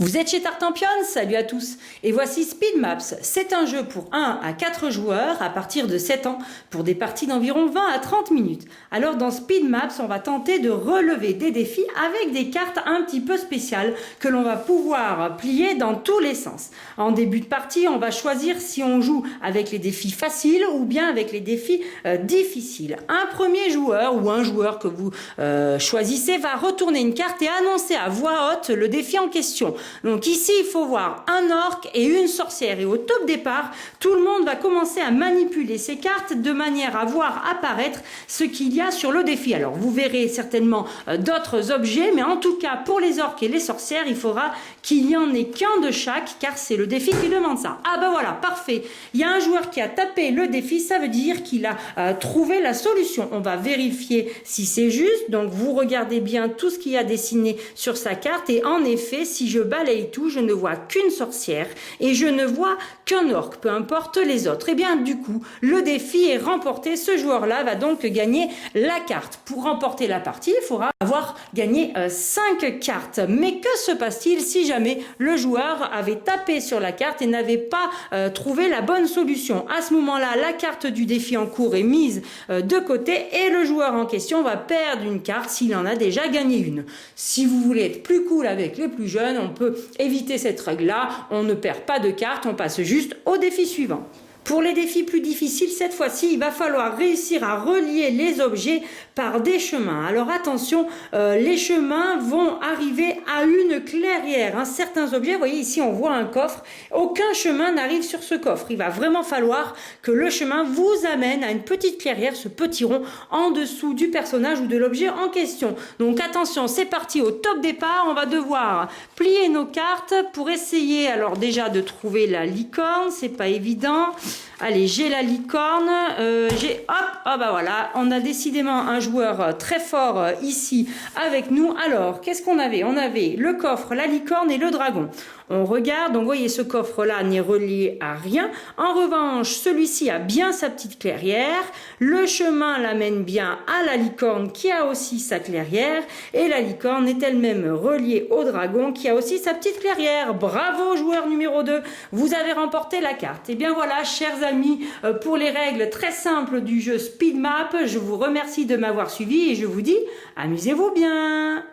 Vous êtes chez Tartampion, salut à tous. Et voici Speed Maps. C'est un jeu pour 1 à 4 joueurs à partir de 7 ans pour des parties d'environ 20 à 30 minutes. Alors dans Speed Maps, on va tenter de relever des défis avec des cartes un petit peu spéciales que l'on va pouvoir plier dans tous les sens. En début de partie, on va choisir si on joue avec les défis faciles ou bien avec les défis difficiles. Un premier joueur ou un joueur que vous choisissez va retourner une carte et annoncer à voix haute le défi en question. Donc ici, il faut voir un orc et une sorcière. Et au top départ, tout le monde va commencer à manipuler ces cartes de manière à voir apparaître ce qu'il y a sur le défi. Alors, vous verrez certainement d'autres objets, mais en tout cas, pour les orcs et les sorcières, il faudra qu'il n'y en ait qu'un de chaque, car c'est le défi qui demande ça. Ah ben voilà, parfait. Il y a un joueur qui a tapé le défi, ça veut dire qu'il a trouvé la solution. On va vérifier si c'est juste. Donc, vous regardez bien tout ce qu'il y a dessiné sur sa carte. Et en effet, si je balaye tout, je ne vois qu'une sorcière et je ne vois qu'un orc, peu importe les autres. Et bien du coup, le défi est remporté. Ce joueur-là va donc gagner la carte. Pour remporter la partie, il faudra avoir gagné 5 cartes. Mais que se passe-t-il si jamais le joueur avait tapé sur la carte et n'avait pas trouvé la bonne solution? À ce moment-là, la carte du défi en cours est mise de côté et le joueur en question va perdre une carte s'il en a déjà gagné une. Si vous voulez être plus cool avec les plus jeunes, on peut éviter cette règle-là, on ne perd pas de cartes, on passe juste au défi suivant. Pour les défis plus difficiles, cette fois-ci, il va falloir réussir à relier les objets par des chemins. Alors attention, les chemins vont arriver à une clairière. Certains objets, vous voyez ici, on voit un coffre. Aucun chemin n'arrive sur ce coffre. Il va vraiment falloir que le chemin vous amène à une petite clairière, ce petit rond en dessous du personnage ou de l'objet en question. Donc attention, c'est parti au top départ. On va devoir plier nos cartes pour essayer, alors déjà de trouver la licorne, c'est pas évident. Allez, j'ai la licorne, bah voilà, on a décidément un joueur très fort ici avec nous. Alors, qu'est-ce qu'on avait? On avait le coffre, la licorne et le dragon. On regarde, donc vous voyez, ce coffre-là n'est relié à rien. En revanche, celui-ci a bien sa petite clairière. Le chemin l'amène bien à la licorne qui a aussi sa clairière. Et la licorne est elle-même reliée au dragon qui a aussi sa petite clairière. Bravo, joueur numéro 2, vous avez remporté la carte. Et bien voilà, chers amis, pour les règles très simples du jeu Speed Map, je vous remercie de m'avoir suivi et je vous dis, amusez-vous bien.